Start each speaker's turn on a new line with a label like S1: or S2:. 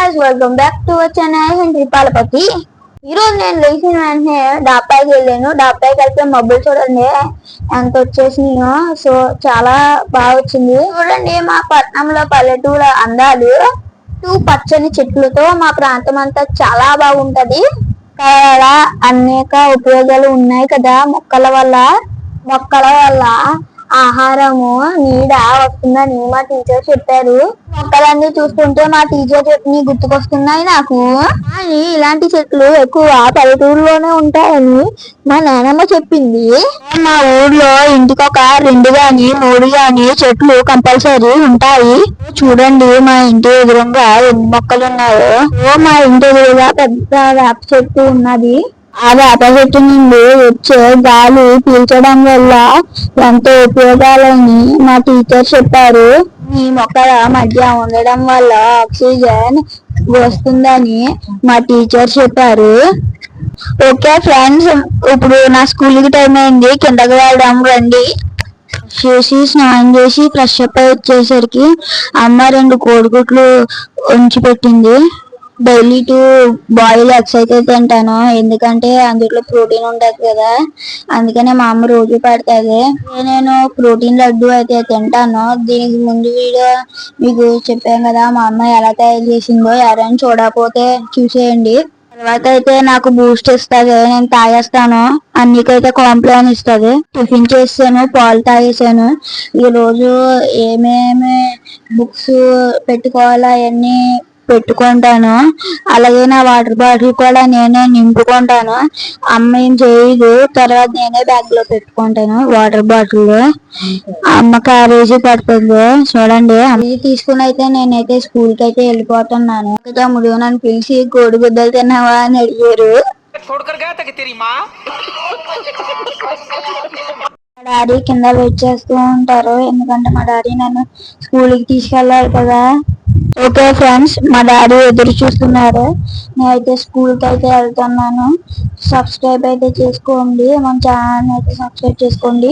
S1: Guys, welcome back to our channel henry Palapati. ఈ రోజు నేను లేచిన వెంటనే డాబాకి వెళ్ళాను. డాబాకి వెళ్తే మబ్బులు చూడండి ఎంత వచ్చేసినాయో. సో చాలా బాగా వచ్చింది. చూడండి మా పట్నంలో పల్లెటూరు అందాలు. పచ్చని చెట్లతో మా ప్రాంతం అంతా చాలా బాగుంటది. అనేక ఉపయోగాలు ఉన్నాయి కదా మొక్కల వల్ల ఆహారము నీడ వస్తుందని మా టీచర్ చెప్పారు. మొక్కలన్నీ చూస్తుంటే మా టీచర్ చెప్పి గుర్తుకొస్తున్నాయి నాకు. కానీ ఇలాంటి చెట్లు ఎక్కువ పల్లెటూరులోనే ఉంటాయని మా నాన్నమ్మ చెప్పింది. మా ఊర్లో ఇంటికొక 2 గాని 3 గాని చెట్లు కంపల్సరీ ఉంటాయి. చూడండి మా ఇంటి ఎదురుగా ఎన్ని మొక్కలు ఉన్నాయో. మా ఇంటి ఎదురుగా పెద్ద వేప చెట్టు ఉన్నది. ఆ వేప చెట్టు నుండి వచ్చే గాలి పీల్చడం వల్ల ఎంతో ఉపయోగాలని మా టీచర్ చెప్పారు. ఈ మొక్కల మధ్య ఉండడం వల్ల ఆక్సిజన్ వస్తుందని మా టీచర్ చెప్పారు. ఓకే ఫ్రెండ్స్, ఇప్పుడు నా స్కూల్కి టైం అయింది. కిందకి వెళ్దాం రండి. స్నానం చేసి ఫ్రెష్ అప్ అయి వచ్చేసరికి అమ్మ 2 కోడిగుడ్లు ఉంచి పెట్టింది. డైలీ 2 బాయిల్ ఎగ్స్ అయితే తింటాను, ఎందుకంటే అందులో ప్రోటీన్ ఉంటది కదా, అందుకనే మా అమ్మ రోజు పెడతాది. నేను ప్రోటీన్ లడ్డు అయితే తింటాను. దీనికి ముందు వీడియో మీకు చెప్పాను కదా మా అమ్మ ఎలా తయారు చేసిందో. ఎవరైనా చూడకపోతే చూసేయండి. తర్వాత అయితే నాకు బూస్ట్ ఇస్తుంది, నేను తాగేస్తాను. అన్నికైతే కాంప్లైన్ ఇస్తుంది. టిఫిన్ చేసాను, పాలు తాగేసాను. ఈ రోజు ఏమేమి బుక్స్ పెట్టుకోవాలా అవన్నీ పెట్టుకుంటాను. అలాగే నా వాటర్ బాటిల్ కూడా నేనే నింపుకుంటాను. అమ్మ ఏం చేయదు. తర్వాత నేనే బ్యాగ్ లో పెట్టుకుంటాను వాటర్ బాటిల్. అమ్మ క్యారేజీ పడుతుంది చూడండి. అవి తీసుకుని అయితే నేనైతే స్కూల్ కి అయితే వెళ్ళిపోతున్నాను. తమ్ముడు నన్ను పిలిచి కోడిగుడ్డలు తిన్నావా అని అడిగారు. మా డాడీ కింద వెయిట్ చేస్తూ ఉంటారు, ఎందుకంటే మా డాడీ నన్ను స్కూల్ కి తీసుకెళ్ళాలి కదా. ఓకే ఫ్రెండ్స్, మా డాడీ ఎదురు చూస్తున్నారు. నేనైతే స్కూల్ కి అయితే వెళ్తున్నాను. సబ్స్క్రైబ్ అయితే చేసుకోండి, మన ఛానల్ అయితే సబ్స్క్రైబ్ చేసుకోండి.